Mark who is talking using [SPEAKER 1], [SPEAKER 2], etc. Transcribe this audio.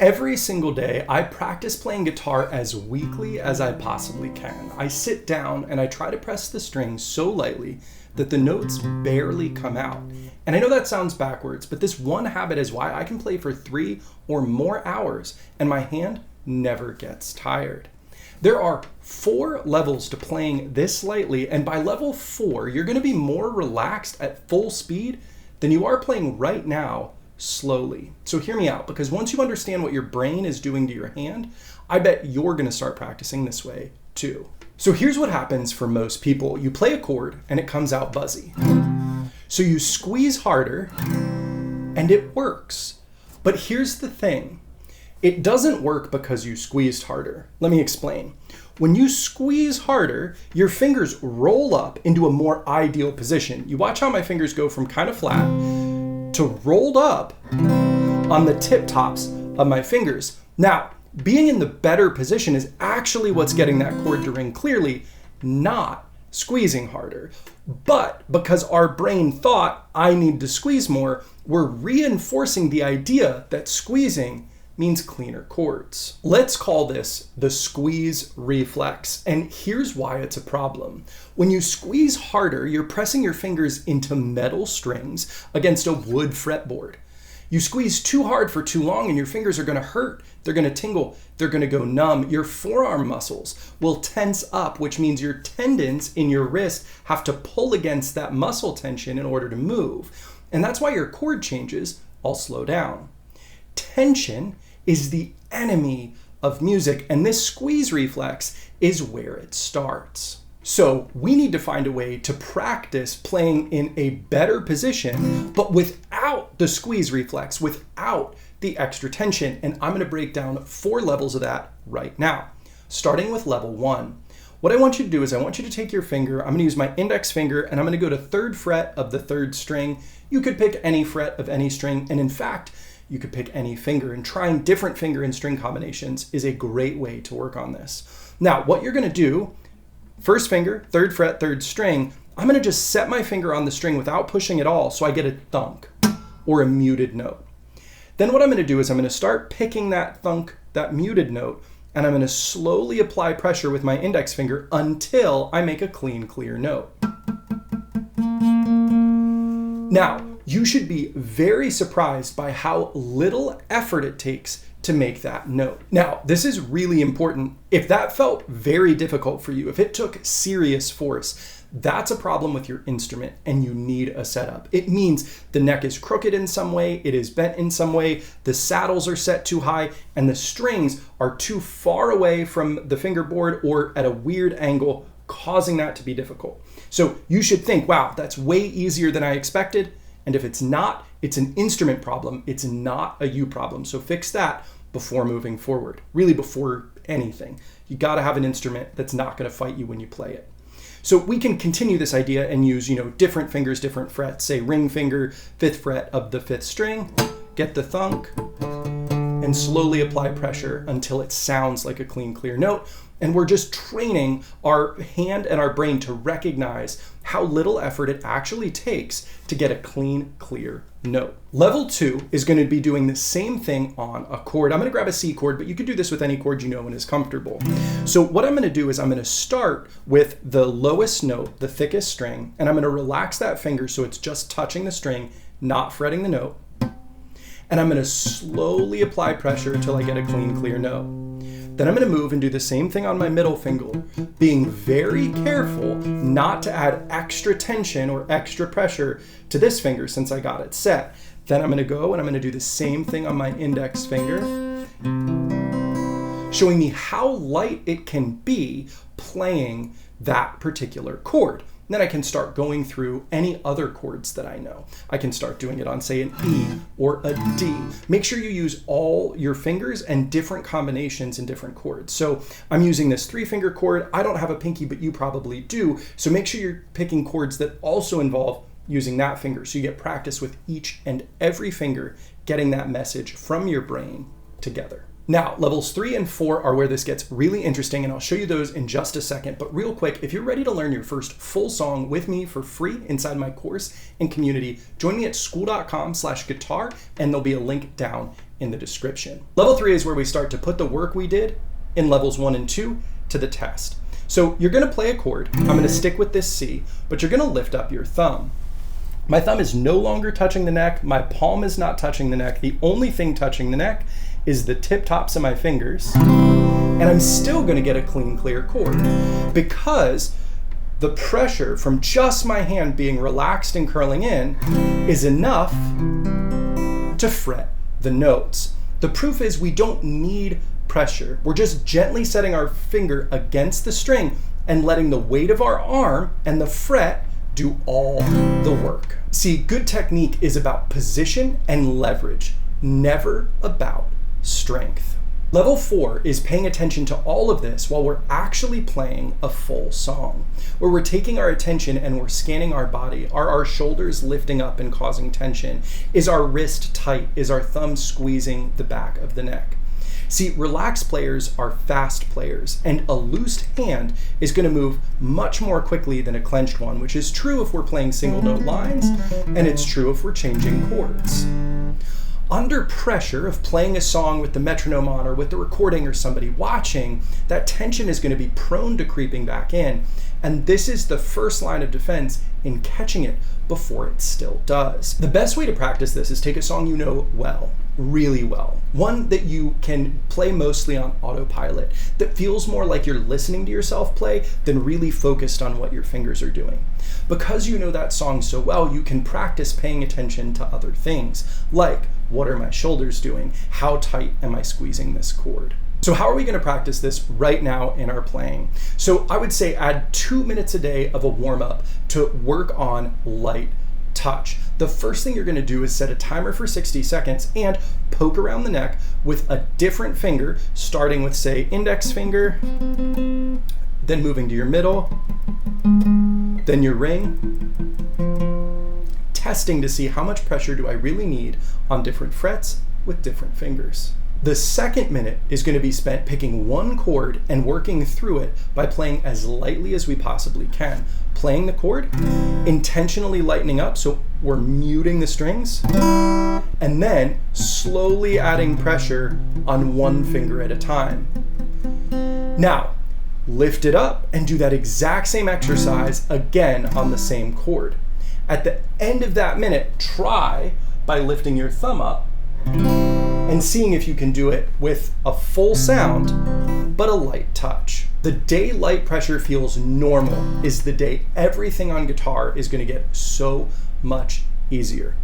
[SPEAKER 1] Every single day, I practice playing guitar as weakly as I possibly can. I sit down and I try to press the strings so lightly that the notes barely come out. And I know that sounds backwards, but this one habit is why I can play for 3 or more hours and my hand never gets tired. There are 4 levels to playing this lightly, and by level 4, you're going to be more relaxed at full speed than you are playing right now slowly. So hear me out, because once you understand what your brain is doing to your hand, I bet you're going to start practicing this way too. So here's what happens for most people. You play a chord and it comes out buzzy. So you squeeze harder and it works. But here's the thing. It doesn't work because you squeezed harder. Let me explain. When you squeeze harder, your fingers roll up into a more ideal position. You watch how my fingers go from kind of flat to rolled up on the tip tops of my fingers. Now, being in the better position is actually what's getting that chord to ring clearly, not squeezing harder. But because our brain thought I need to squeeze more, we're reinforcing the idea that squeezing means cleaner chords. Let's call this the squeeze reflex, and here's why it's a problem. When you squeeze harder, you're pressing your fingers into metal strings against a wood fretboard. You squeeze too hard for too long and your fingers are gonna hurt, they're gonna tingle, they're gonna go numb. Your forearm muscles will tense up, which means your tendons in your wrist have to pull against that muscle tension in order to move. And that's why your chord changes all slow down. Tension is the enemy of music, and this squeeze reflex is where it starts. So we need to find a way to practice playing in a better position, but without the squeeze reflex, without the extra tension. And I'm going to break down 4 levels of that right now, starting with level 1. What I want you to do is I want you to take your finger, I'm going to use my index finger, and I'm going to go to 3rd fret of the 3rd string. You could pick any fret of any string, and in fact, you could pick any finger, and trying different finger and string combinations is a great way to work on this. Now, what you're going to do, 1st finger, 3rd fret, 3rd string, I'm going to just set my finger on the string without pushing at all so I get a thunk or a muted note. Then what I'm going to do is I'm going to start picking that thunk, that muted note, and I'm going to slowly apply pressure with my index finger until I make a clean, clear note. Now, you should be very surprised by how little effort it takes to make that note. Now, this is really important. If that felt very difficult for you, if it took serious force, that's a problem with your instrument and you need a setup. It means the neck is crooked in some way, it is bent in some way, the saddles are set too high, and the strings are too far away from the fingerboard or at a weird angle, causing that to be difficult. So you should think, wow, that's way easier than I expected. And if it's not, it's an instrument problem. It's not a you problem. So fix that before moving forward. Really before anything. You got to have an instrument that's not going to fight you when you play it. So we can continue this idea and use, different fingers, different frets. Say ring finger, 5th fret of the 5th string. Get the thunk and slowly apply pressure until it sounds like a clean, clear note. And we're just training our hand and our brain to recognize how little effort it actually takes to get a clean, clear note. Level 2 is going to be doing the same thing on a chord. I'm going to grab a C chord, but you could do this with any chord you know and is comfortable. So what I'm going to do is I'm going to start with the lowest note, the thickest string, and I'm going to relax that finger so it's just touching the string, not fretting the note. And I'm going to slowly apply pressure until I get a clean, clear note. Then I'm going to move and do the same thing on my middle finger, being very careful not to add extra tension or extra pressure to this finger since I got it set. Then I'm going to go and I'm going to do the same thing on my index finger, showing me how light it can be playing that particular chord. Then I can start going through any other chords that I know. I can start doing it on, say, an E or a D. Make sure you use all your fingers and different combinations in different chords. So I'm using this 3-finger chord. I don't have a pinky, but you probably do. So make sure you're picking chords that also involve using that finger. So you get practice with each and every finger, getting that message from your brain together. Now, levels 3 and 4 are where this gets really interesting, and I'll show you those in just a second. But real quick, if you're ready to learn your first full song with me for free inside my course and community, join me at school.com/guitar, and there'll be a link down in the description. Level 3 is where we start to put the work we did in levels 1 and 2 to the test. So you're gonna play a chord. I'm gonna stick with this C, but you're gonna lift up your thumb. My thumb is no longer touching the neck. My palm is not touching the neck. The only thing touching the neck is the tip tops of my fingers. And I'm still gonna get a clean, clear chord because the pressure from just my hand being relaxed and curling in is enough to fret the notes. The proof is we don't need pressure. We're just gently setting our finger against the string and letting the weight of our arm and the fret do all the work. See, good technique is about position and leverage, never about strength. Level 4 is paying attention to all of this while we're actually playing a full song, where we're taking our attention and we're scanning our body. Are our shoulders lifting up and causing tension? Is our wrist tight? Is our thumb squeezing the back of the neck? See, relaxed players are fast players, and a loosed hand is going to move much more quickly than a clenched one, which is true if we're playing single note lines, and it's true if we're changing chords. Under pressure of playing a song with the metronome on or with the recording or somebody watching, that tension is going to be prone to creeping back in. And this is the first line of defense in catching it before it still does. The best way to practice this is take a song you know well, really well. One that you can play mostly on autopilot, that feels more like you're listening to yourself play than really focused on what your fingers are doing. Because you know that song so well, you can practice paying attention to other things, like what are my shoulders doing? How tight am I squeezing this chord? So how are we going to practice this right now in our playing? So I would say add 2 minutes a day of a warm-up to work on light touch. The first thing you're going to do is set a timer for 60 seconds and poke around the neck with a different finger, starting with, say, index finger, then moving to your middle, then your ring, testing to see how much pressure do I really need on different frets with different fingers. The second minute is going to be spent picking one chord and working through it by playing as lightly as we possibly can. Playing the chord, intentionally lightening up so we're muting the strings, and then slowly adding pressure on one finger at a time. Now, lift it up and do that exact same exercise again on the same chord. At the end of that minute, try by lifting your thumb up and seeing if you can do it with a full sound, but a light touch. The day light pressure feels normal is the day everything on guitar is going to get so much easier.